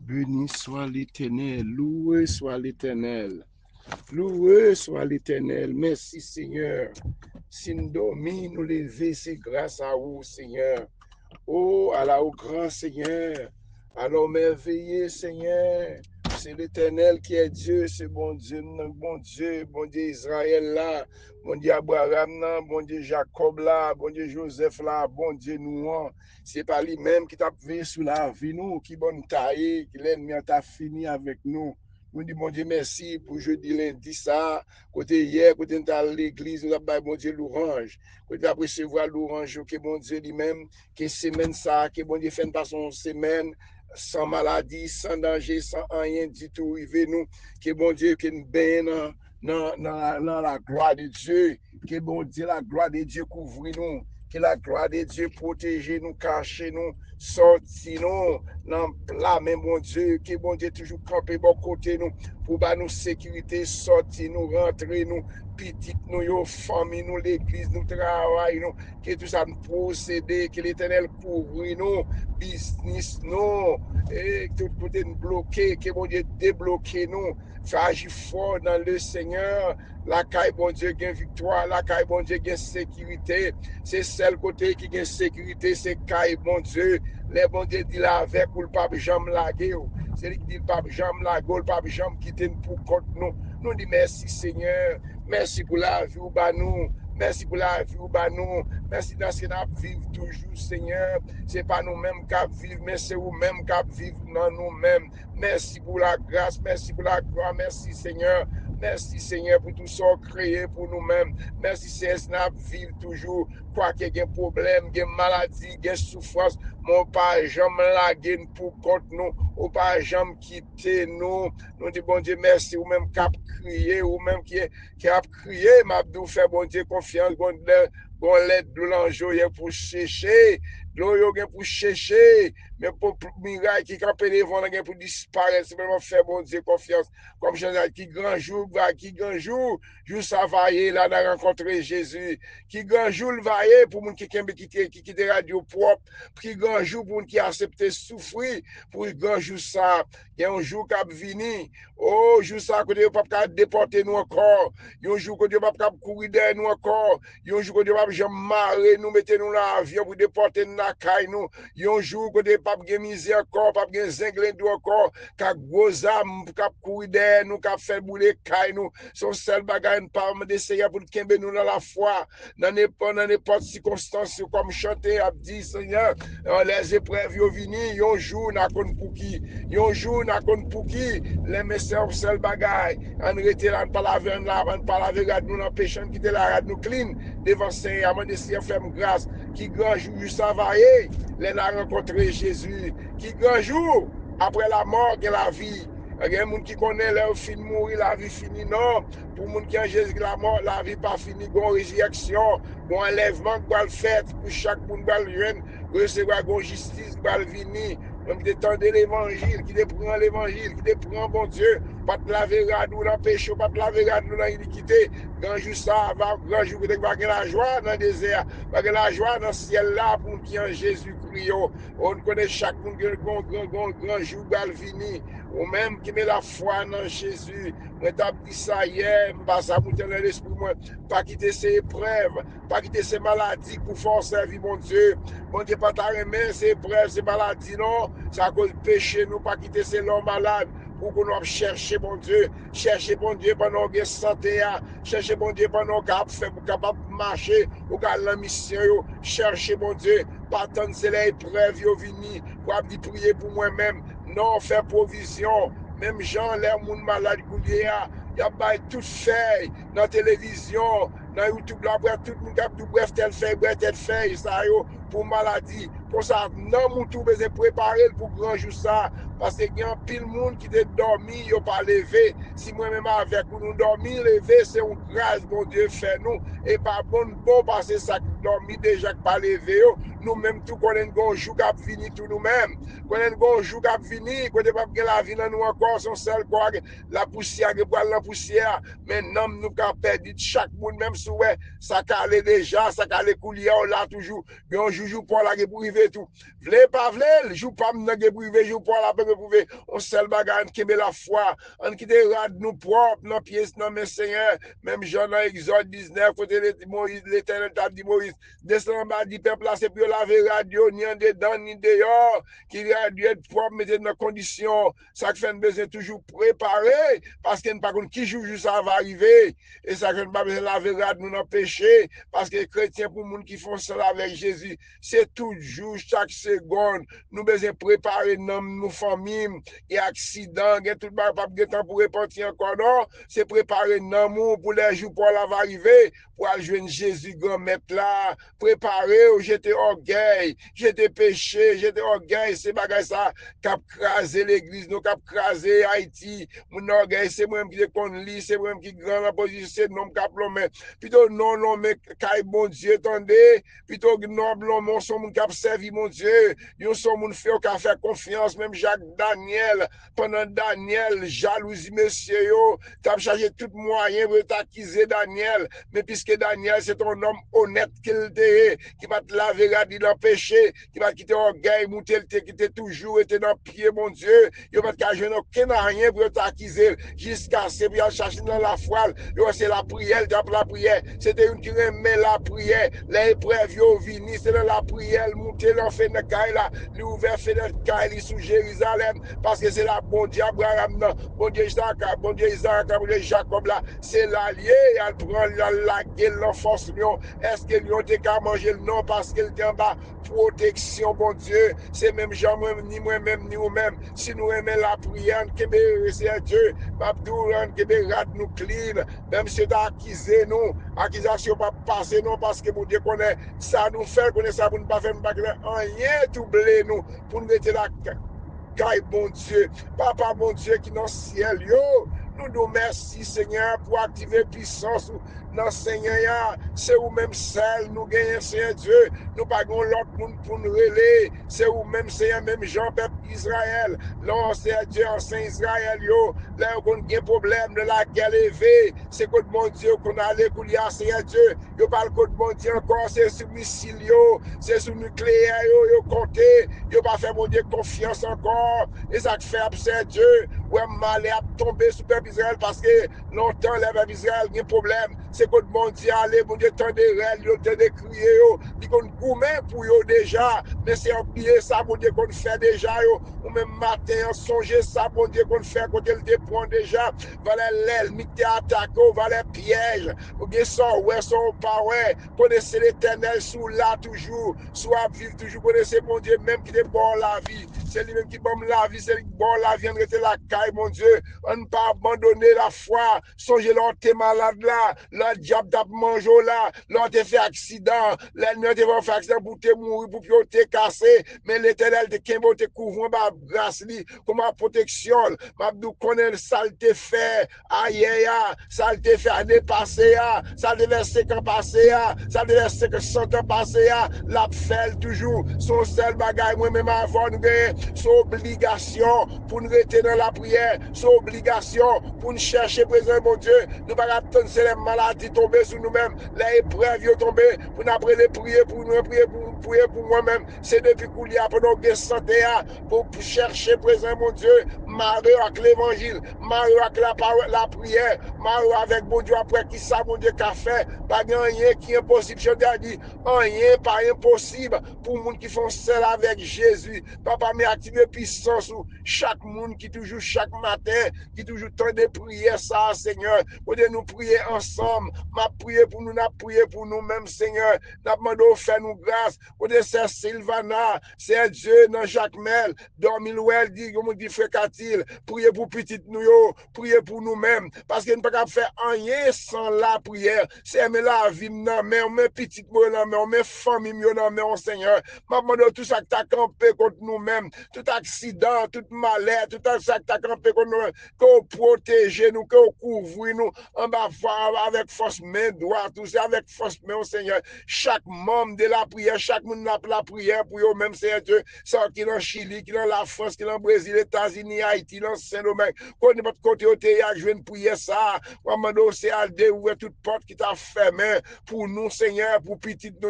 Béni soit l'Éternel, loué soit l'Éternel, loué soit l'Éternel. Merci Seigneur. Si nous dormons, nous lever, c'est grâce à vous Seigneur. Oh, Allah au grand Seigneur, alors merveilleux Seigneur, c'est l'Éternel qui est Dieu, c'est bon Dieu bon Dieu Israël là, bon Dieu Abraham là, bon Dieu Jacob là, bon Dieu Joseph là, bon Dieu nous, c'est pas lui-même qui t'a fait sous la vie nous, qui bon taillé, qui l'ennemi t'a fini avec nous. Nous disons, bon Dieu, merci pour jeudi, lundi, ça. Côté hier, côté nous à l'église, nous avons bon Dieu l'orange. Côté après recevoir l'orange, que bon Dieu lui-même, que semaine ça, que bon Dieu fait pas son semaine sans maladie, sans danger, sans rien du tout. Il veut nous, que bon Dieu, que nous baignons dans la gloire de Dieu, que bon Dieu, la gloire de Dieu couvre nous, que la gloire de Dieu protège nous, cache nous, sorti nous, dans la même bon Dieu, que bon Dieu toujours camper bon côté nous, pour bah nous sécurité, sortir nous, rentrer nous, petit nous, yo, famille nous, l'église nous, travail nous, que tout ça nous procéder, que l'éternel couvre nous, business nous, et tout côté nous bloqué, que bon Dieu débloquer nous, faire agir fort dans le Seigneur, la caille bon Dieu gagne victoire, la caille bon Dieu gagne sécurité, c'est celle côté qui gagne sécurité, c'est caille bon Dieu, les bon Dieu dit là avec ou le pape Jean Lagué, c'est lui qui dit le pape Jean Lagué, le pape Jean qui quitte pour contre nous, nous dit merci Seigneur, merci pour la vie ou bah nous, merci pour la vie ou bah nous, merci dans ce qu'on vivre toujours Seigneur, c'est pas nous-mêmes qui vivons, mais c'est vous-mêmes qui vivent dans nous-mêmes, merci pour la grâce, merci pour la gloire, merci Seigneur, merci Seigneur pour tout ça créé pour nous-mêmes, merci Seigneur, vivre toujours, quoi qu'il y ait un problème, il y ait maladie, il y ait souffrance, mon pas jamais laguer pour contre nous, ou pas jamais quitter nous, nous disons bon Dieu merci, ou même cap crier, ou même qui a crié, m'abdou fait bon Dieu confiance, bon l'aide de l'ange pour chercher, l'eau pour chercher, mais pour miracle qui campe devant pour disparaître, simplement faire bon Dieu confiance, comme je dis, qui grand jour, jour ça va y là, de rencontrer Jésus, qui grand jour va y pour moun qui quitte radio propre, qui grand jour pour moun qui accepte souffrir, pour grand jour ça, il y a un jour qui a venu, oh, jour ça, que Dieu ne peut pas déporter nous encore, il y a un jour que Dieu ne peut pas courir derrière nous encore, il y a un jour que Dieu ne peut pas marrer, nous mettez nous dans l'avion pour déporter nous dans la caille nous, il y a un jour que Dieu ne peut pas misère encore, pas de zinglin encore, qu'à gros âme, qu'à courir derrière nous, qu'à faire bouler caille nous, son seul bagage, une parme d'essayer pour qu'il nous dans la foi, dans n'importe circonstance, comme chanter, a dit, Seigneur, les épreuves, ils viennent, il y a un jour, n'a qu'on pour qui, il y a un jour, n'a qu'on pour qui, les messieurs, seul bagage, on rete là, on parle avec nous, on empêche de quitter la rade, nous clean, devant Seigneur, on essaie de faire grâce, qui grand jour, ça va y, les a rencontré Jésus, qui grand jour, après la mort, et la vie. Il y a des gens qui connaissent leur fin de mourir, la vie finie, non. Pour les gens qui ont Jésus, la mort, la vie pas finie, il y a une résurrection, il y a un enlèvement qui va le faire, pour chaque monde qui va le recevoir une justice qui va le venir. Donc, qui détendait l'évangile, qui prend l'évangile, qui prend bon Dieu, pas de laver radou dans le péché, pas de laver radou dans l'iniquité. Grand jour ça, grand jour que va avoir la joie dans le désert, va avoir la joie dans le ciel là pour qui en Jésus Christ. On connaît chaque monde qui a grand jour va le venir. Ou même qui met la foi dans Jésus. Moi, t'as dit ça hier, je passe à monter dans l'esprit, moi, pas quitter ces épreuves, pas quitter ces maladies pour forcer la vie, mon Dieu. Mon Dieu, pas ta remet ces épreuves, ces maladies, non. C'est à cause du péché, nous, pas quitter ces longs malades. Pour qu'on nous chercher, bon Dieu, chercher, bon Dieu, pendant qu'on santé, chercher, bon Dieu, pendant qu'on fait pour capable marcher, ou qu'on la mission, chercher, bon Dieu, pas attendre c'est les épreuves, yo vini, pour prier pour moi-même, non, faire provision, même gens, les gens malades, il y a tout fait dans la télévision, dans YouTube, là, tout le monde a dit, bref, tel fait, ça, yo, pour maladie. Pour ça, non, mon tout besoin préparer pour grand jour ça. Parce qu'il y a pile de monde qui est dormi, ils n'ont pas levé. Si moi-même avec nous dormi, lever, c'est une grâce, bon Dieu, fait nous. Et pas bon parce que ça dormi déjà qui pas levé. Nous-mêmes, tout qu'on a un jour qui a fini, tout nous-mêmes. Qu'on a un jour qui a fini, qu'on n'a pas la vie dans nous encore, son seul quoi, la poussière, la poussière. Maintenant, nous avons perdu chaque monde, même si ça calait déjà, ça calait coulier, là toujours. Mais on joue pour la pour arriver tout. Vle pas vle, joue pas m'nan privé, joue pour la éprouver. On seul bagage qui met la foi. On quitte rad nous propre, non pièce, non mais Seigneur. Même Jean dans Exode 19, côté Moïse, l'Éternel t'a dit Moïse, descend en bas, dit peuple là, c'est pour laver radio, ni en dedans, ni dehors, qui a dû être propre, mettez dans condition. Ça fait besoin toujours préparer, parce qu'il n'y a pas qui joue, ça va arriver. Et ça fait pas besoin de laver radio, nous dans péché, parce que les chrétiens, pour les gens qui font ça avec Jésus, c'est toujours, chaque seconde, nous besoin préparer nos familles, et accidents, il y a tout le monde pas de temps pour repartir encore, non, c'est préparer nos pour les jours pour la va arriver, pour aller joindre Jésus grand maître là, préparer, j'étais orgueil, j'étais péché, j'étais orgueil, c'est bagage ça, cap craser l'église, nous cap craser Haïti, mon orgueil, c'est moi qui lit, c'est moi qui grand la position, c'est non cap l'homme, plutôt non, mais caille bon Dieu, attendez, plutôt non, mon son mon cap servi mon Dieu, yon son mon fait qui a fait confiance, même Jacques Daniel, pendant Daniel, jalousie monsieur yo, t'as chargé tout moyen pour t'accuser Daniel, mais puisque Daniel c'est un homme honnête qu'il était, qui va te laver radis dans le péché, qui va quitter orgueil, monter le qui était toujours été dans le pied, mon Dieu, il va te cacher aucun rien pour t'accuser, jusqu'à ce qu'il chercher dans la foi, c'est la prière, la prière, c'était une qui remet la prière, les épreuves yo vini, c'est dans la prière, monter l'enfer de Kaïla, lui ouvert fenêtre Kaïli sous Jérusalem, parce que c'est la bon Dieu Abraham, bon Dieu Isaac, bon Dieu Jacob là, c'est l'allié, elle prend la gueule, l'enfance lion. Est-ce que lion t'es qu'à manger le nom parce qu'il est en bas? Protection, bon Dieu. C'est même Jean, ni moi-même, ni vous-même. Si nous aimons la prière, c'est Dieu. Babdou, rat nous clean. Même si tu as accusé nous, accusation pas passer non parce que mon Dieu connaît ça nous fait, connaît ça pour ne pas faire rien, tout blé nous, pour nous mettre la caille, bon Dieu. Papa, bon Dieu, qui est dans le ciel, yo. Nous merci, Seigneur, pour activer puissance dans le Seigneur. C'est vous-même seul, nous gagnons, Seigneur Dieu. Nous pagons l'autre monde pour nous relayer. C'est vous-même, Seigneur, même Jean, peuple Israël. Là, Seigneur Dieu, en Saint-Israël, yo. Là, on a un problème de la guerre levée. C'est que mon Dieu, qu'on a allé pour l'IA, Seigneur Dieu. Yo parle que mon Dieu encore, c'est sur missile, yo. C'est sur nucléaire, yo, compté. Yo pas fait, mon Dieu, confiance encore. Et ça fait, Seigneur Dieu. Ouais, mal à tomber sur le peuple Israël parce que longtemps, le peuple Israël a un problème. C'est que mon Dieu allait, mon Dieu, tant de rêves, tant de crier, dit qu'on gourmet pour eux déjà, mais c'est oublié ça, mon Dieu, qu'on fait déjà, ou même matin, songer ça, mon Dieu, qu'on fait, quand il te prend déjà, voilà l'ennemi qui attaqué, voilà piège, ou bien ça, ouais, son pas, ouais, connaissez l'éternel sous là toujours, soit vivre toujours, connaissez mon Dieu, même qui te bon la vie, c'est lui-même qui bon la vie, c'est lui qui bon la vie, on la caille, mon Dieu, on ne pas abandonner la foi, songez l'on t'es malade là, le diable t'a mangé là, l'on t'a fait accident, l'ennemi t'a fait accident pour te mourir, pour te casser, mais l'éternel te kembo te couvre, ma grâce li, comme ma protection, ma dou connaît le saleté fait, aïe, saleté fait à dépasser, ça devait 5 ans passé, ça devait 500 ans passé, la fait toujours, son seul bagage, moi-même avant nous gagner, son obligation pour nous rester dans la prière, son obligation pour nous chercher présent, mon Dieu, nous pas attendre c'est les maladies tomber sur nous-mêmes, les épreuves tomber, pour nous après les prier, pour nous prier pour moi-même, c'est depuis qu'on y a pour nous santé, pour chercher présent, mon Dieu, marrer avec l'évangile, marrer avec la prière, marrer avec mon Dieu après qui ça, mon Dieu, qu'a fait, pas rien qui est impossible, je te dis, rien pas impossible pour les gens qui font seul avec Jésus. Papa, mais activer puissance ou chaque monde qui toujours chaque matin, qui toujours temps de prier ça, Seigneur, pour nous prier ensemble, m'a prié pour nous, n'a prié pour nous-mêmes, Seigneur, n'a demandé au faire nous grâce, pour des sœurs Sylvana, c'est Dieu dans Jacques Mel, dormir l'ouel, dit, comme dit Frère-Catil, prier pour petite nous, prier pour nous-mêmes, parce que nous ne pouvons pas faire rien sans la prière, c'est aimer la vie, non, mais on met petite nous, mais on met famille, non, mais on Seigneur, m'a demandé tout ça que tu as campé contre nous-mêmes, tout accident, tout malheur, tout ça que tu as campé contre nous-mêmes, qu'on protège nous, qu'on couvre nous, en bas avec force main droite, tout ça avec force main, au Seigneur, chaque membre de la prière, chaque monde n'a la prière pour eux-mêmes, Seigneur Dieu, ça qui est dans Chili, qui est dans la France, qui est dans le Brésil, les États-Unis, Haïti, dans Saint-Domingue, qu'on n'importe côté au théâtre, je viens de prier ça. Maman, c'est à déouvrir toute porte qui t'a fermée pour nous, Seigneur, pour petit nous,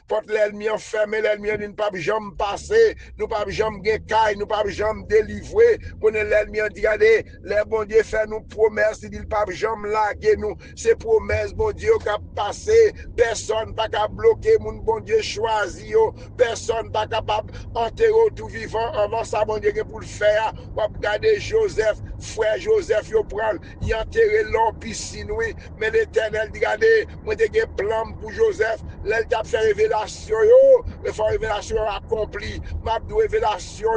porte l'ennemi enfermé, l'ennemi ne pas jamais passer, nous pas jamais gagner, nous pas jamais délivrer, pour l'ennemi dit, regardez, les bon Dieu fait nous promesses, il dit pas jamais laguer nous, ces promesses, bon Dieu, qui a passé, personne pas qu'à bloquer, mon bon Dieu choisi, personne pas capable enterrer tout vivant avant ça, bon Dieu, pour le faire, pour regarder Joseph, frère Joseph, il prend, il enterré l'homme piscine, oui, mais l'Éternel dit, regardez, moi j'ai un plan pour Joseph, l'elle t'a fait révélation, le fait révélation accompli, m'a de révélation,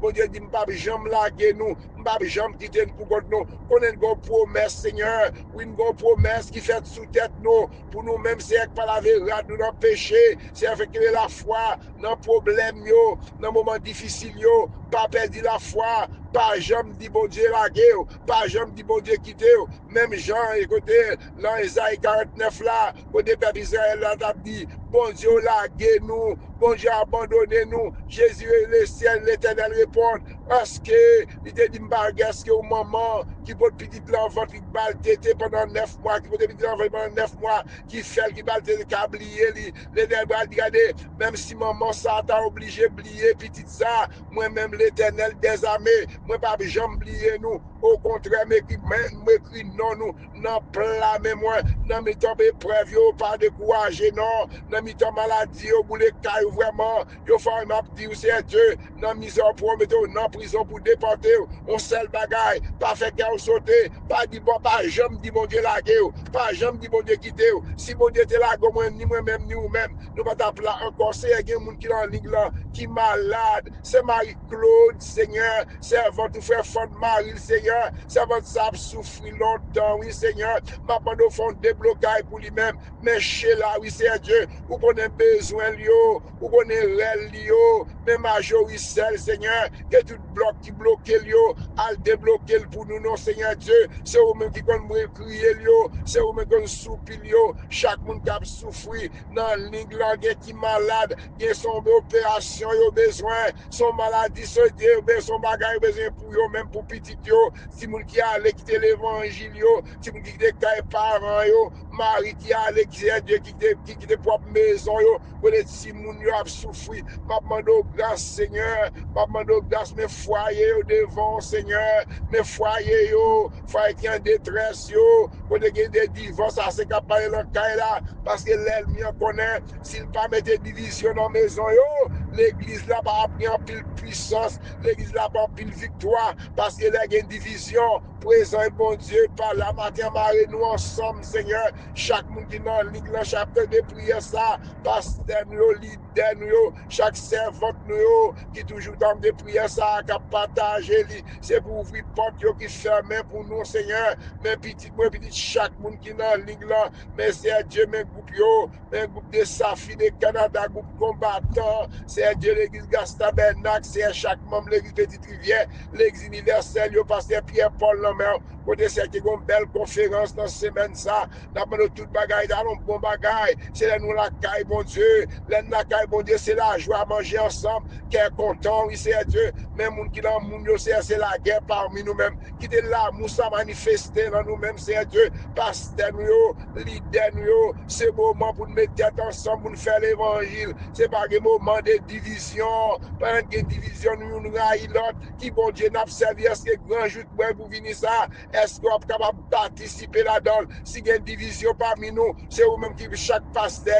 bon Dieu dit, m'pas jamais laguer nous, m'pas jamais quitter nous pour nous, on a une promesse, Seigneur, oui, une promesse qui fait sous tête nous, pour nous-mêmes, c'est pas la vérité, nous dans péché, c'est avec la foi, dans problème, dans moment difficile, pas perdre la foi, pas jamais dit bon Dieu laguer, pas jamais dit bon Dieu quitter, même Jean, écoutez, dans Isaïe 49 là, côté peuple Israël là, t'as dit, bon Dieu laguer nous, bon Dieu abandonné nous, Jésus et le ciel, l'Éternel répond, parce que, il te dit, est-ce que au moment qui peut petit l'enfant qui balle tété pendant 9 mois, qui peut petit l'enfant pendant 9 mois, qui fait, qui balle tété, qui a oublié, l'Éternel va dire, regardez, même si maman ça t'a obligé d'oublier petit ça, moi-même l'Éternel des armées, moi pas jamais oublier nous, au contraire, m'écrit non nous, non plat mémoire, non mi tombe épreuve, pas découragé, non, non mi tombe maladie, au bout les cailles, vraiment, yo faut m'a dit, c'est Dieu, non mise en promettre, non prison pour déporter, on seul bagaille, pas fait qu'à sauter, pas dit bon, pas jamais dit bon Dieu laguer, pas jamais dit bon Dieu quitter, si bon Dieu te lague, moi, ni moi-même, ni vous-même, nous pas t'appeler encore, c'est un monde qui est en ligne là, qui est malade, c'est Marie-Claude, Seigneur, c'est votre frère Fond Marie, Seigneur, c'est votre sable souffrir longtemps, oui, Seigneur, ma bande au fond déblocage pour lui-même, mais chez là, oui, c'est Dieu, où qu'on a besoin, où qu'on a réel, mais majoritaire, Seigneur, que tout bloc qui bloque, à débloquer pour nous, non, Seigneur Dieu, c'est vous-même qui qu'on crier, c'est vous-même qui qu'on soupir, chaque monde qui a souffert, dans l'Ingland, qui est malade, qui a son opération, il a besoin, son maladie, son bagage, besoin pour eux, même pour petit, si moun qui a allé quitter l'évangile, si moun qui a parents, Marie qui a allé quitter Dieu, qui quitte propre maison, pour les si moun a souffert, m'a demandé grâce, Seigneur, m'a demandé grâce, mes foyers devant, Seigneur, mes foyers, foyers qui en détresse, pour des divorces, ça c'est capable de le là, parce que l'ennemi en connaît, s'il pas mettre division dans la maison, l'église là pas pris en pile puissance, l'église là pas en pile victoire, parce que là il y a une division, présent et bon Dieu, par la matin, marée nous ensemble, Seigneur, chaque monde qui est dans ligne, chapitre de prière, ça, pasteur, leader, chaque servante, qui toujours dans de prière, ça, qui partage, c'est pour ouvrir porte qui ferme pour nous, Seigneur, mais petit, chaque monde qui est dans ligne, mais c'est Dieu, mes groupes, mes groupes de Safi, de Canada, groupe combattant, c'est Dieu, l'église Gastabernac, c'est chaque membre de l'église Petite Rivière, l'église universelle, pasteur Pierre-Paul Lambert, côté c'est qui une belle conférence dans cette semaine, ça, nous tout bagaille, dans nos bons bagaille, c'est nous la caille, bon Dieu, la caille, bon Dieu, c'est la joie à manger ensemble, qui est content, oui, c'est Dieu, même monde qui dans le monde, c'est la guerre parmi nous-mêmes, qui est là, nous ça manifester dans nous-mêmes, c'est Dieu, pasteur, nous, leader, nous, c'est moment pour nous mettre tête ensemble, pour nous faire l'évangile, c'est pas un moment de division, pas une division, nous raillons l'autre, qui bon Dieu n'a pas servi, est-ce que grand jour pour venir ça, est-ce qu'on est capable de participer là-dedans, si il y a une division parmi nous, c'est vous-même qui chaque pasteur,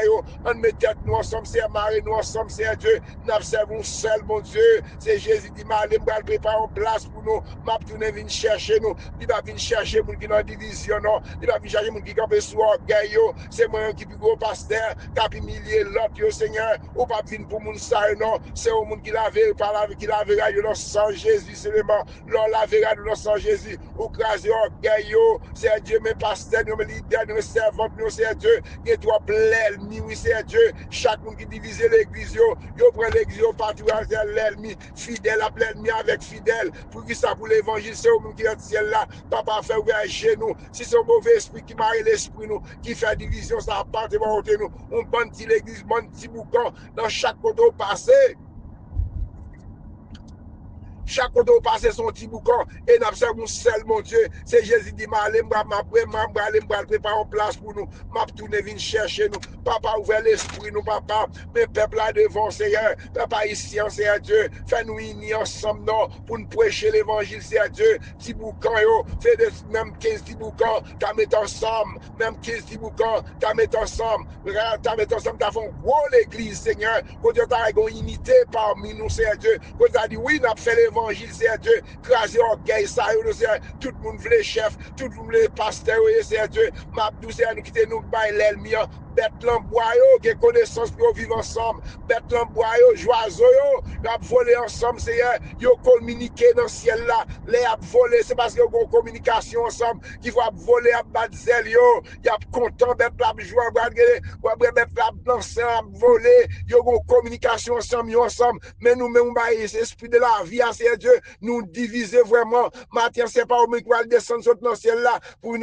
on met tête nous ensemble, c'est Marie, nous ensemble, c'est Dieu, nous observons seul, mon Dieu, c'est Jésus qui m'a allé, me préparer une place pour nous, m'a tourné venir chercher nous, il va venir chercher moun qui dans division, non, il va venir chercher moun qui campé sous orgueil, c'est moi qui plus gros pasteur, qui a humilié l'autre, Seigneur, ou pas venir pour moun ça, non, c'est au monde qui lave, par la qui lavera, dans sang Jésus seulement, l'on lavera dans sang Jésus, ou craser orgueil, c'est Dieu, mes pasteurs, mes leaders, mes servantes, c'est Dieu, et toi l'ennemi, oui, c'est Dieu, chaque monde qui divise l'église, yo prend l'église, partout à l'ennemi, fidèle à l'ennemi avec fidèle, pour qui ça pour l'évangile, c'est au monde qui est au ciel là, papa fait ouvrir genoux, si c'est un mauvais esprit qui marie l'esprit nous, qui fait division, ça apporte nous, on bâtit l'église, bon petit boucan, dans chaque côté au passé. chaque côté où passe son petit boucan, et n'a pas mon seul, mon Dieu, c'est Jésus dit, m'aller, préparer une place pour nous, m'a tourner, venir chercher nous, papa, ouvert l'esprit, nous, papa, mes peuples là devant, Seigneur, papa, ici, Seigneur Dieu, fais-nous unir ensemble, non, pour nous prêcher l'évangile, Seigneur Dieu, petit boucan, yo, fais de même 15 petits boucans, t'as mis ensemble, même 15 petits boucans, t'as mis ensemble, t'as fait gros l'église, Seigneur, quand tu as une unité parmi nous, Seigneur Dieu, quand tu as dit, oui, nous avons fait l'évangile, Seigneur Dieu, craser orgueil, ça, Seigneur, tout le monde voulait chef, tout le monde voulait pasteur, Seigneur Dieu, Mabdou, Seigneur, nous quitter nous, bail l'ennemi, bête l'emboyau, qui connaissance pour vivre ensemble, bête l'emboyau, joiseau, nous avons volé ensemble, Seigneur, nous communiqué dans le ciel là, les avons volé, c'est parce que nous avons communication ensemble, qui vont voler à Batzel, yo, y a content, bête la jouer, bête la danser, voler, yo, avons communication ensemble, mais nous-mêmes, esprit de la vie, Seigneur Dieu, nous diviser vraiment, matin, c'est pas au qui va descendre sur le ciel là, pour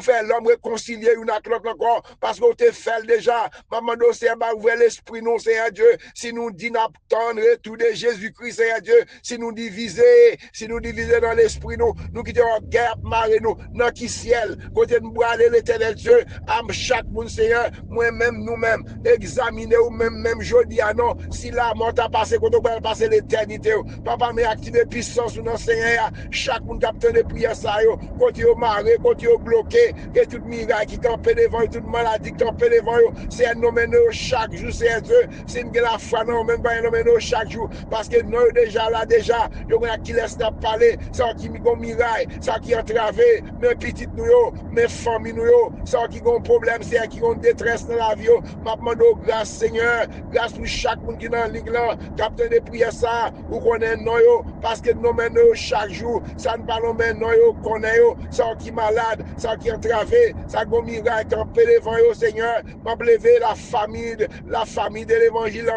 faire l'homme réconcilier une avec l'autre encore, parce qu'on te fait déjà, maman c'est ouvrir l'esprit, nous, Seigneur Dieu, si nous disons attendre tout de Jésus-Christ, Seigneur Dieu, si nous diviser dans l'esprit, nous quittons en guerre, marrer nous, dans qui ciel, côté nous aller l'éternel Dieu, à chaque monde, Seigneur, moi-même, nous-mêmes, examiner ou même jeudi, non, si la mort a passé, quand on va passer l'éternité, papa, mais activer puissance ou non, Seigneur, chaque monde capteur de prière, ça, côté au marrer, côté au bloqué, et tout miracle qui campait devant, toute maladie qui campait devant, c'est un nommé chaque jour, c'est Dieu, c'est une la foi, non, même pas un nommé chaque jour, parce que nous, déjà, il y a qui laisse nous parler, ça qui me miracle, ça qui entravé, mes petites nous, mes familles nous, ça qui ont problème, c'est qui ont détresse dans la vie, m'a demandé grâce, Seigneur, grâce pour chaque monde qui est dans la ligue là, capteur de prière, ça, ou qu'on est non, parce que nous, chaque jour, ça ne parle pas non, qu'on est, ça qui est malade, ça qui est entravé, ça qui est miracle, campé devant, Seigneur, m'a levé la famille de l'évangile,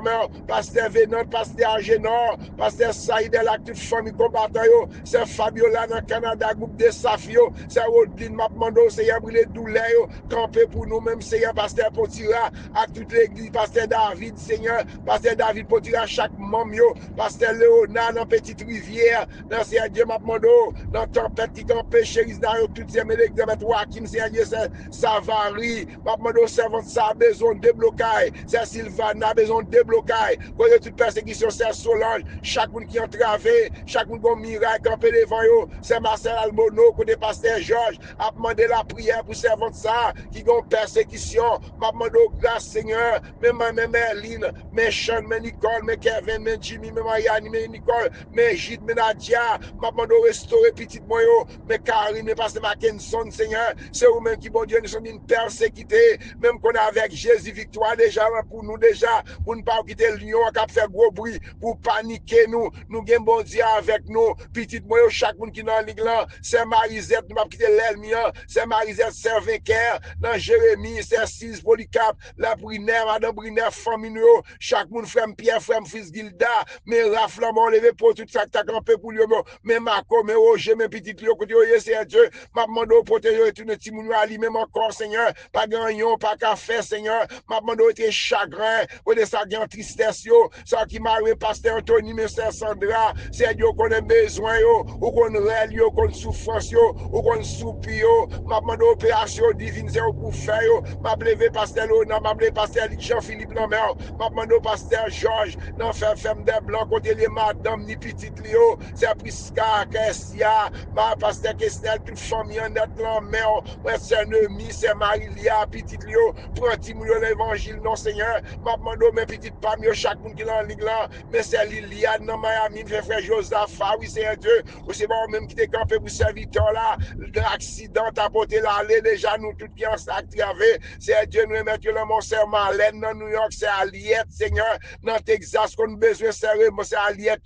pasteur Vénant, pasteur Agénor, pasteur Saïd, la toute famille combattant, c'est Fabiola dans le Canada, groupe de Safio, c'est Odine, m'a demandé, Seigneur, brûler douleur, camper pour nous-mêmes, Seigneur, pasteur Potira, à toute l'église, pasteur David, Seigneur, pasteur David Potira, chaque membre, pasteur Léonard, dans Petite Rivière, dans Seigneur Dieu, m'a demandé, dans Tempête qui campait, chéris, dans toutes ces mêlées, dans Joachim, Seigneur Dieu, c'est Savary, m'a demandé, servant ça, besoin de déblocage, c'est Sylvana, besoin de déblocage, pour toute persécution, c'est Solange, chaque monde qui est entravé, chaque monde qui a un miracle, campé devant eux, c'est Marcel Almono, côté pasteur Georges, a demandé la prière pour servant ça, qui ont persécution, m'a demandé grâce, Seigneur, même Merline, mais Sean, mais Nicole, mais Kevin, mais Jimmy, mais Marianne, mais Nicole, mais Gide, mais Nadia, m'a demandé restaurer petit moyo, mais Karine, mais pasteur Mackinson, Seigneur, c'est vous-même qui, bon Dieu, nous sommes une persécuté, même qu'on est avec Jésus, victoire déjà, pour nous déjà, pour ne pas quitter le lion, qui fait gros bruit, pour paniquer nous avons bon Dieu avec nous, petit moyo, chaque monde qui est dans la ligue là, c'est Marisette, nous pas quitter l'ennemi, c'est Marisette, c'est vainqueur, dans Jérémie, c'est 6 Polycap, la Brinaire, Madame Brinaire, famille, chaque monde, frère Pierre, frère fils Gilda, mais Raflamon, levé pour tout ça, t'as campé pour lui, mais Marco, mais Roger, mes petits lions, côté, c'est Dieu, m'a demandé au protéger, et tout le petit moun, ali, même encore, Seigneur, pas gagnon, pas café, Seigneur, m'a demandé au chagrin, ou de sa grande tristesse, ça qui m'a pasteur Anthony, mais c'est Sandra, c'est Dieu qu'on a besoin, ou qu'on rêve, qu'on souffrance, ou qu'on soupir, m'a demandé opération divine, c'est pour faire, m'a levé pasteur Lona, m'a levé pasteur Jean-Philippe Lambert, m'a demandé pasteur Georges, dans femme des blancs, côté les madame, ni petite Léo, c'est Prisca, Kessia, ma pasteur Kestel, toute famille en net l'enmer, moi c'est un ami, c'est Marie-Lia, petite Léo, prends Timoulio l'évangile, non Seigneur, m'a demandé mes petites femmes, chaque monde qui est en ligue là, mais c'est Liliane, dans Miami, frère Joseph, oui c'est un Dieu, ou c'est bon même qui t'est campé pour serviteur là, l'accident a porté l'allée, déjà nous tous qui en sac travé, c'est Dieu nous mettre le mon c'est Marlène, dans New York, c'est Aliette, Seigneur, dans Texas, qu'on a besoin serrer, c'est Aliette,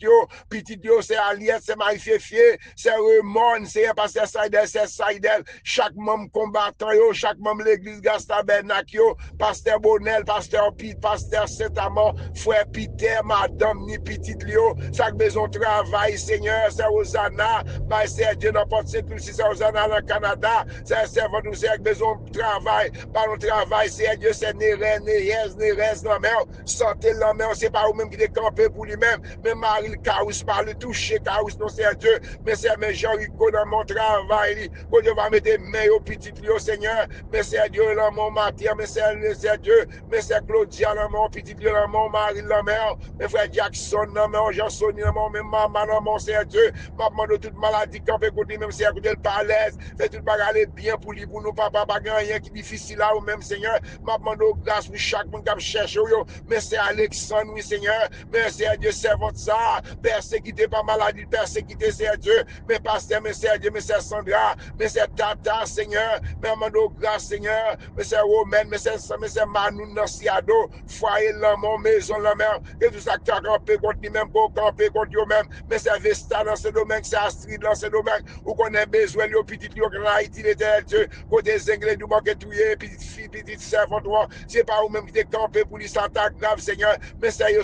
petit Dieu, c'est Aliette, c'est Marie-Fifier, c'est Raymond, c'est Pasteur Saïdel, c'est Saïdel, chaque membre combattant, chaque membre de l'église, l'église Gastabernac, pasteur Bonel, pasteur Pete, pasteur Saint-Amand, frère Peter, madame, ni petit Lio, chaque maison travail, Seigneur, c'est Hosanna, bah, c'est Dieu, n'importe où, si c'est Hosanna dans le Canada, c'est servant nous, c'est maison travail, par le travail, c'est Dieu, c'est Nérès, la mer, santé la mer, c'est pas vous-même qui décampez pour lui-même, mais Marie, le Caous, par le toucher, Caous, non, c'est Dieu, mais c'est mes Jean-Rico dans mon travail, que Dieu va mettre mains au petit Lio, Seigneur, mais c'est Dieu, dans mon matière, mais c'est Dieu, mais c'est Claudia, dans mon petit Lio, dans mon mari, la mer, mes frères Jackson, dans mon Jean-Sonny, dans mon maman, dans mon c'est Dieu, maman de toute maladie, quand on peut même c'est à côté le palais, fait tout aller bien pour lui, pour nous, papa, pas rien qui est difficile là, ou même Seigneur, maman de grâce pour chaque monde qui cherche, mais c'est Alexandre, oui Seigneur, mais c'est Dieu, servant ça, persécuté par maladie, persécuté, c'est Dieu, mais pasteur, mais c'est Dieu, mais c'est Sandra, mais c'est Tata, Seigneur, mais maman de grâce, Seigneur, mais c'est Romaine, mais c'est Manu, Nociado, foyer, là, mon maison, la mère, et tout ça qui a campé contre lui-même, pour camper contre lui-même, mais c'est Vesta dans ce domaine, c'est Astrid dans ce domaine, où qu'on a besoin, le petit, le Haïti, l'éternel Dieu, côté Zenglé, du manque touillé, petite fille, petite servante, c'est pas vous-même qui t'es campé pour lui, Santa grave, Seigneur, mais c'est yo,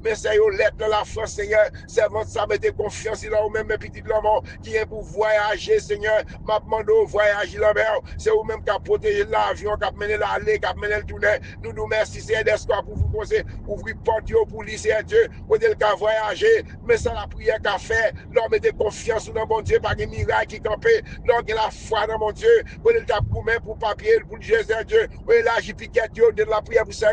mais c'est yo, lettre de la France, Seigneur, servante, ça mettez confiance, il a vous-même, mes petits l'homme, qui est pour voyager, Seigneur, m'a demandé au voyager, la mer, c'est vous-même qui a protégé l'avion, qui a mené l'aller, qui a mené le tournée, nous merci, c'est d'espoir pour vous conseiller, ouvrir porte pour lui, c'est Dieu, pour le cas voyager, mais ça la prière qu'a fait, l'homme mettez confiance dans mon Dieu, pas de miracle qui campé, l'homme qui a la foi dans mon Dieu, pour le tape pour main, pour papier, pour Jésus, Dieu, oui, là, j'ai piqué Dieu, de la prière pour ça,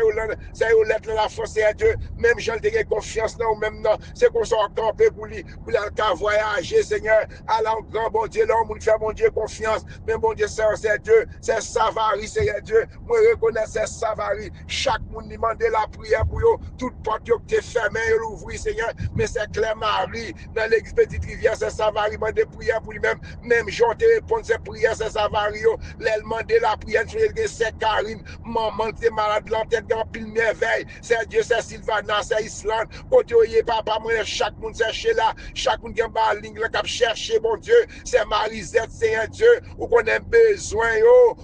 ça y lettre la force, c'est Dieu, même j'en ai confiance dans ou même non, c'est qu'on soit campé pour lui, pour le cas voyager, Seigneur, aller en grand bon Dieu, l'homme, il fait mon Dieu confiance, mais mon Dieu, c'est Dieu, c'est Savary, c'est Dieu, moi, reconnais, c'est Savary, chaque monde demande la prière pour eux, toute porte qui est fermée, l'ouvrir, Seigneur, mais c'est Claire Marie, dans l'église Petite Rivière, c'est Savary, demande prière pour lui-même, même Jean te répond, c'est prière, c'est Savary, l'elle de la prière, c'est Karine, maman, t'es malade, l'entête, dans pile merveille, c'est Dieu, c'est Sylvana, c'est Islande, côté papa, moi, chaque monde, c'est chez là, chaque monde qui a une ligne, qui a cherché, bon Dieu, c'est Marisette, c'est un Dieu, ou qu'on a besoin,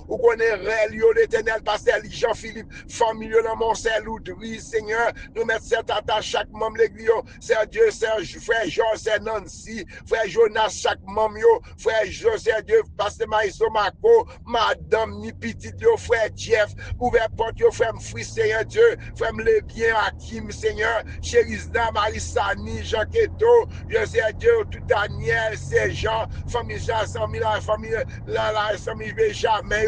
ou qu'on a réel, l'éternel, pasteur Jean-Philippe, famille, dans mon Saint-Louis, Seigneur, nous mettons cette attache chaque membre de l'église, c'est Dieu, c'est frère Georges, c'est Nancy, frère Jonas, chaque membre, frère José, Dieu, pasteur Maïso Marco, madame, ni petit, frère Jeff, ouvert porte, frère Fri, Seigneur Dieu, frère Le Bien, Hakim, Seigneur, Chérisda, Marissani, Jean Keto, je sais Dieu, tout Daniel, c'est Jean, famille Jean, la famille, la famille Benjamin,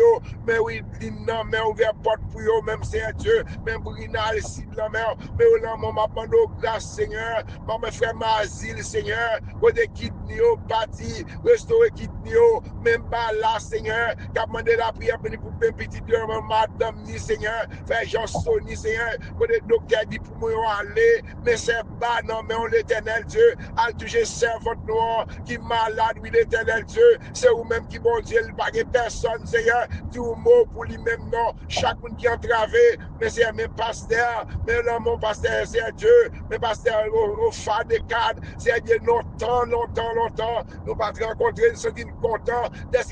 mais oui, non, mais ouvert porte pour eux, même Seigneur Dieu, même Brinal, ici de la mer, mais au nom, m'a demandé grâce, Seigneur, mon frère Mazil, Seigneur, côté kidney, bâti, restaurer kidney, même pas là, Seigneur, qui a demandé la prière pour mes petits dieux, madame, ni Seigneur, frère Jean-Sony, Seigneur, côté docteur dit pour moi aller, mais c'est bas, non, mais on l'éternel Dieu, à toucher servante noire, qui est malade, oui, l'éternel Dieu, c'est vous-même qui, bon Dieu, il n'y a personne, Seigneur, tout mot pour lui-même, non, chaque monde qui est entravé, mais c'est mes pasteurs, mais non, mon pasteur, c'est Dieu, mes pasteurs, au phare des cadres, c'est Dieu, longtemps, nous pas rencontrer, nous sommes contents, d'être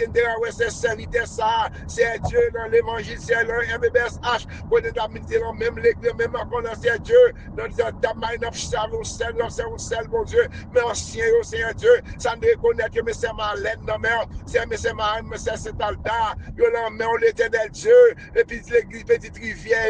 c'est serviteur, ça, c'est Dieu, dans l'évangile, c'est le MBSH, pour nous amener dans même l'église, même encore dans c'est Dieu, dans le sel, mon Dieu, mais ancien, c'est Dieu, ça nous reconnaît que c'est ma laine, non, mais c'est ma âme, c'est cet altar, on l'éternel Dieu, et puis l'église Petite Rivière,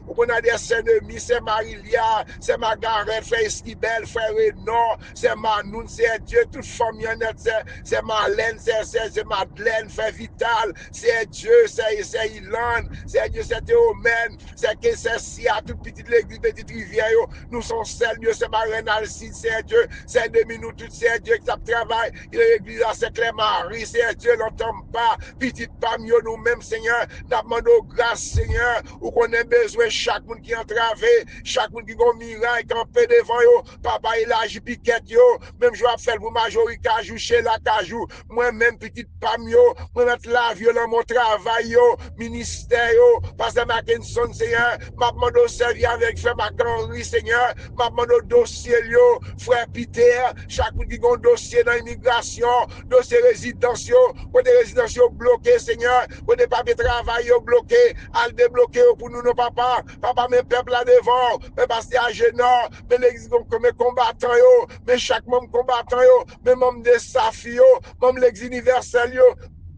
on a des ennemis, c'est Marilia, c'est Margaret, frère Esquibel, frère Renan, c'est Manoun, c'est Dieu, toute famille honnête, c'est Marlène, c'est Madeleine, frère Vital, c'est Dieu, c'est Ilan, c'est Dieu, c'est Théomène, c'est que c'est Sia, toute petite l'église Petite Rivière, nous sommes seuls, Dieu, c'est Marlène Alcide, c'est Dieu, c'est demi nous tout, c'est Dieu qui travaille, l'église là, c'est Claire Marie, c'est Dieu, l'entend pas, petite pamio, nous-mêmes, Seigneur, nous demandons grâce, Seigneur, où qu'on a besoin, chaque monde qui est entravé, chaque monde qui a un miracle, qui campé devant yo, papa, il a piquette yo, même je vais faire pour majorité, cajou, chez la cajou, moi-même, petite pamio, moi mettre la violence, mon travail yo, ministère yo, pasteur Mackinson, Seigneur, m'a demandé au servir avec frère Machenry, Seigneur, m'a demandé au dossier yo, frère Peter, chaque monde qui a un dossier dans l'immigration, dossier résidentiel, pour des résidentiels bloqués, Seigneur, côté papier travail, yo bloqué, al débloqué pour nous, nos papas, papa, mes peuples là devant, mes pasteurs à Génor, mes l'église comme mes combattants, yo, mais chaque membre combattant, yo, mes membres de Safi, yo, membres de l'église universelle, yo,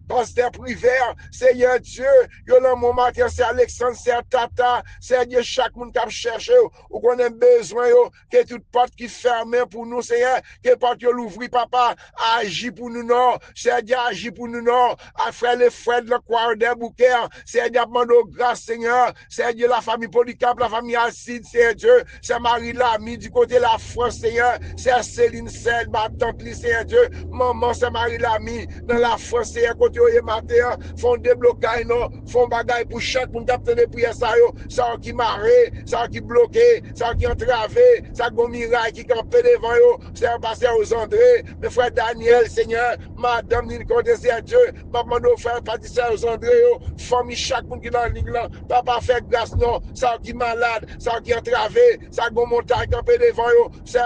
pasteur privé, Seigneur Dieu, yo dans mon matin, c'est Alexandre, c'est Tata, c'est Dieu, chaque monde qui a cherché, ou qu'on a besoin, yo, que toute porte qui ferme pour nous, Seigneur, que porte yo l'ouvrir, papa, agis pour nous, non, c'est Dieu, agis pour nous, non, à frère les frères de la croix des bouquets, c'est Dieu, demande grâce, Seigneur, c'est Dieu, la famille Polycarpe, la famille Alcide, c'est Dieu, c'est Marie Lamy, du côté de la France, Seigneur, c'est Céline Sel, ma tante, c'est Dieu, maman, c'est Marie Lamy, dans la France, Seigneur, côté yo matin, font déblocage, non, font bagaille pour chaque monde capter de prière, ça yo, ça qui marré, ça qui bloqué, ça qui entravé, ça qui miraille qui campé devant yo, c'est un pasteur aux André, mes frères Daniel, Seigneur, madame, ni compte, c'est Dieu, maman, nos frères, pâtisseurs aux André, yo, famille, chaque monde qui dans la ligne là, papa fait grâce, non, ça qui malade, ça qui entravé, ça qui montagne campé devant yo, c'est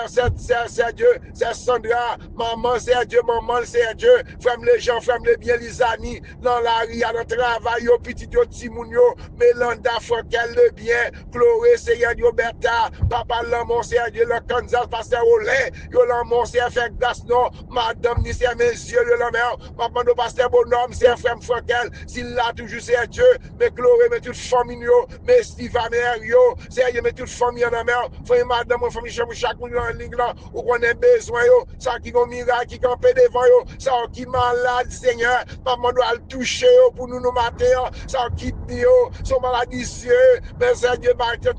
Dieu, c'est Sandra, maman, c'est Dieu, maman, c'est Dieu, frère les gens, frère les biens, les amis, dans la ria, dans le travail, yo, petit yo, timoun yo, Mélanda, Frankel, le bien, Chloé, Seigneur, yo, Bertha, papa, l'amour, c'est Dieu, le Kansas, pasteur Olé, yo, l'amour, c'est fait grâce, non, madame, ni c'est mes yeux, le l'amour, papa, no, pasteur Bonhomme, c'est frère Frankel, s'il l'a toujours, c'est Dieu, mais Chloé, mais toute famille, yo, mais Steve, mère, yo, c'est Dieu, mais toute famille, en amour, frère, madame, famille, chaque monde, en ligne, là, où on a besoin, yo, ça qui va miracle, qui campe devant, yo, ça qui malade, Seigneur, maman doit le toucher pour nous nous mater, ça kidney, son maladie, mais c'est Dieu,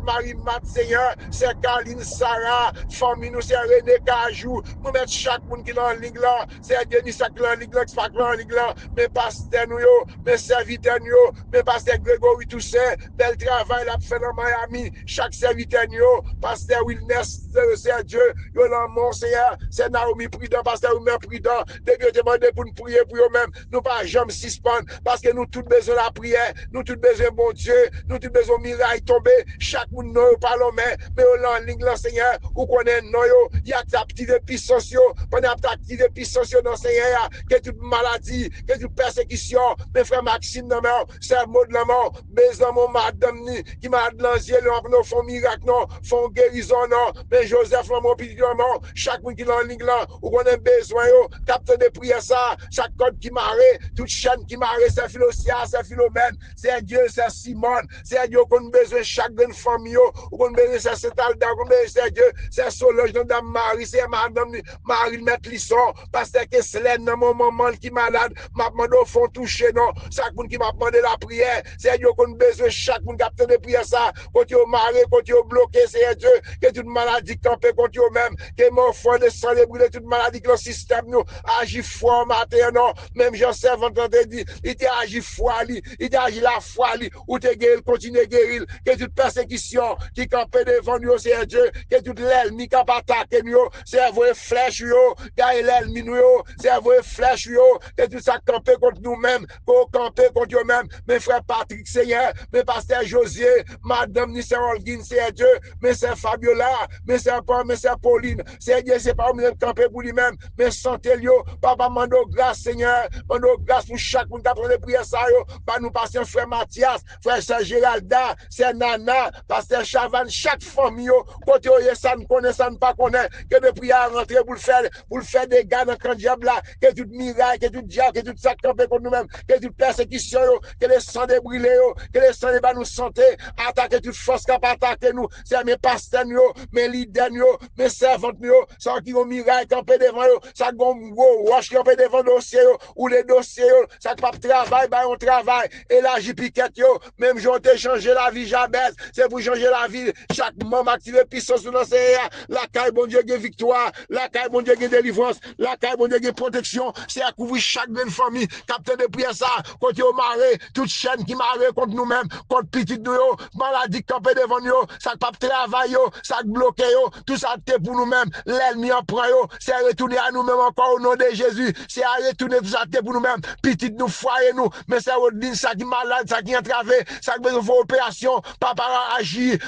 Marie, Mat, Seigneur, c'est Caline, Sarah, famille, nous, c'est René Cajou, nous mettons chaque monde qui est dans la ligue là, c'est Dieu, ni ça qui est dans la ligue là, qui est dans la ligue là, mais pasteur nous, mais serviteur nous, mais pasteur Grégory Toussaint, bel travail l'a fait dans Miami, chaque serviteur nous, pasteur Wilness, c'est Dieu, yo l'amour, Seigneur, c'est Naomi Prudent, pasteur Omer Prudent, Dieu demande pour nous prier pour eux-mêmes, nous pas jamais suspendre, parce que nous tous besoin de la prière, nous tous besoin bon Dieu, nous tous besoin de miraille tomber, chaque monde nous parlons, mais en ligne, là, Seigneur, ou qu'on est non, il y a activé puissance, pendant activé puissance dans Seigneur, que toute maladie, que toute persécution, mes frères Maxime, non, c'est un mot de la mort, besoin mon madame, qui m'a de l'ange, nous font miracle, non, font guérison, non, mais Joseph, mon petit non, chaque monde qui est en ligne, là, ou qu'on a besoin, capte de prière ça, chaque code qui marre, toute chaîne qui marre, c'est Philosia, c'est Philomène, c'est Dieu, c'est Simone, c'est Dieu qu'on a besoin chaque grande famille, ou qu'on a besoin c'est Alda, qu'on a besoin c'est Dieu, c'est Solange, Madame Marie, c'est Madame Marie Maître Lisson, Pasteur Kesselen, mon maman qui est malade, m'a demandé au fond toucher, non, chaque monde qui m'a demandé la prière, c'est Dieu qu'on a besoin chaque monde capte de prière ça, quand tu es marré, quand tu es bloqué, c'est Dieu, que toute maladie campée contre eux-mêmes, que mon frère de sang brûlé, toute maladie que le système nous agit fort matin, non, même Joseph entendait dire, il t'a agi foi, il t'a agi la foi, ou te guérir, continue à guérir, que toute persécution qui campait devant nous, c'est Dieu, que toute l'ennemi qui a attaqué nous, c'est vos flèches, car l'ennemi nous, c'est vos flèches, que tout ça campé contre nous-mêmes, qu'on campé contre nous-mêmes, mes frères Patrick, Seigneur, mes pasteurs Josier, Madame Nissé Holguin, c'est Dieu, mes sœurs Fabiola, mes sœurs Paul, mes sœurs Pauline, c'est Dieu, c'est pas nous campé pour lui-même, mais santé, papa, mando grâce, Seigneur, mando grâce pour chaque monde qui a pris les prières, ça, pas nous passer frère Mathias, frère Saint Géralda, c'est Nana, pasteur Chavan, chaque famille, côté ça ne connaît, ça ne pas connaît, que de prières rentrer pour le faire des gars dans le diable là, que tout miracle, que tout diable, que tout ça campé contre nous-mêmes, que toute persécution, que les sangs débrûlés, que les sangs pas nous santé, attaquer toute force qui a attaqué nous, c'est mes pasteurs, mes leaders, mes servantes, ça qui ont miracle campé devant eux, ça qui ont roche campé devant dossier, ou les dossiers, ça qui pas travail, on travaille, et là, j'y piquette, même j'ai changé la vie, j'abaisse, c'est pour changer la vie, chaque membre activé puissance dans la caille, bon Dieu, victoire, la caille, bon Dieu, délivrance, la caille, bon Dieu, protection, c'est à couvrir chaque bonne famille, capteur de prière ça, quand tu es marré, toute chaîne qui marre contre nous-mêmes, contre petit nous, maladie campée devant nous, ça pas travail, ça bloqué, tout ça c'est pour nous-mêmes, l'ennemi en prend, c'est à retourner à nous-mêmes encore au nom de Jésus, c'est à retourner tout ça pour nous-mêmes, nous-mêmes, petit nous, foyer nous, mais c'est Odine, ça qui est malade, ça qui est entravé, ça qui besoin de opération, papa agit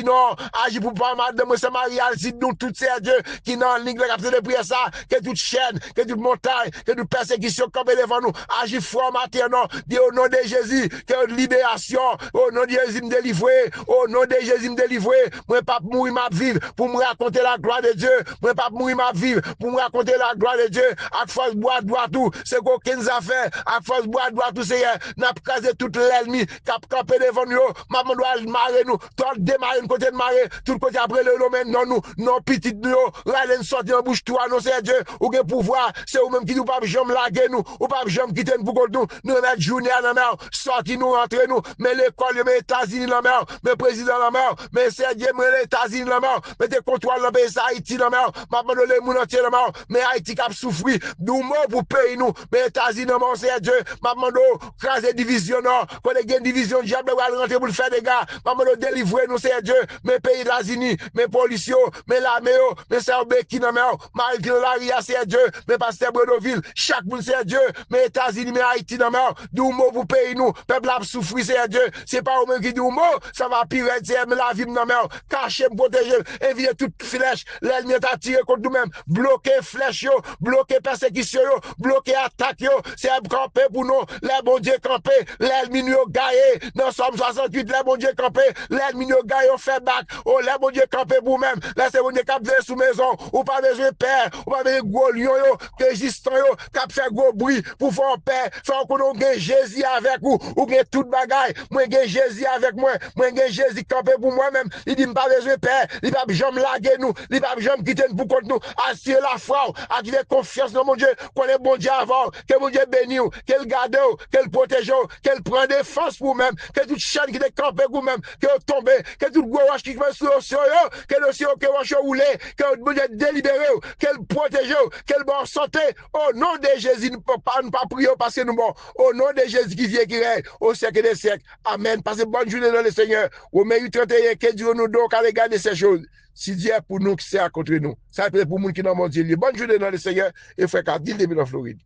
non, agit pour pas madame, c'est Marie, si nous, tous ces dieux qui n'ont en ligne, de prière ça, que toute chaîne, que toute montagne, que toute persécution, comme devant nous, agit fort matin, non, dit au nom de Jésus, que libération, au nom de Jésus, me délivrer, au nom de Jésus, me délivrer, moi, pas mourir ma vivre, pour me raconter la gloire de Dieu, moi, pas mourir ma vivre, pour me raconter la gloire de Dieu, à force boire, droit tout, c'est qu'aucune affaire, à force boire, droit tout, c'est, n'a pas casé toute l'ennemi, cap campé devant nous, maman doit marrer nous, toi, démarrer, côté de marrer, tout côté après le domaine, non, nous, non, petit nous, râler, sortir en bouche, toi, non, c'est Dieu, ou que pouvoir, c'est vous-même qui nous pas jamais laguer nous, ou pas jamais quitter nous pour nous mettre journée à la mer, sortir nous, rentrer nous, mais l'école, mais États-Unis la mer, mais président la mer, mais c'est Dieu, mais les États-Unis la mer, mais des contrôles dans le pays, Haïti la mer, maman de les moun entier la mer, mais Haïti qui a souffert, nous morts pour payer nous, mais États-Unis la mer, c'est Dieu, maman de craser division, non, quand il y a une division, diable va rentrer pour le faire des gars, maman de délivrer nous, c'est Dieu, mais pays États-Unis, mais policiers, mais l'armée, mais c'est qui la mer, Marie la ria, c'est Dieu, mais pasteur Bredoville, chaque monde c'est Dieu, mais États-Unis, mais Haïti dans mer, d'où mot pour payer nous, peuple a souffrir, c'est Dieu, c'est pas au même qui dit mot, ça va pire, c'est mais la vie dans mer, cacher, protéger, éviter toute flèche, l'ennemi est attiré contre nous-mêmes, bloquer flèche, bloquer persécution, bloquer attaque, c'est camper pour nous, les bon Dieu camper, l'ennemi nous gaillé, dans Somme 68, les bon Dieu camper, l'ennemi nous gaillé, fait back, oh, les bon Dieu camper pour nous-mêmes, laissez bon Dieu capter sous maison, ou pas besoin de père, ou pas besoin de gros lion, que résistant, cap fait gros bruit, pour faire paix, faire qu'on ait Jésus avec vous, ou bien toute bagaille, moi j'ai Jésus avec moi j'ai Jésus campé pour moi-même, il dit pas besoin de père, il va jamais laguer nous, il va jamais quitter nous pour contre nous, assurer la foi, activer confiance dans mon Dieu, qu'on est bon Dieu avant, que mon Dieu bénit, qu'elle garde, qu'elle protège, qu'elle prend défense pour vous-même, que toute chaîne qui est campée pour vous-même, qu'elle tombe, que tout gros roche qui va sur que le ciel que roche roulé, que mon Dieu délibéré, qu'elle protège, qu'elle bonne santé, au nom de Jésus, nous ne pas prier parce que nous morts, au nom de Jésus qui vient, qui règne, au siècle des siècles. Amen. Passez bonne journée dans le Seigneur. Au mai 31, que Dieu nous donne à regarder ces choses. Si Dieu est pour nous, qui c'est à contre nous. Ça peut être pour nous qui dans mon Dieu. Bonne journée dans le Seigneur et frère Cardil de Floride.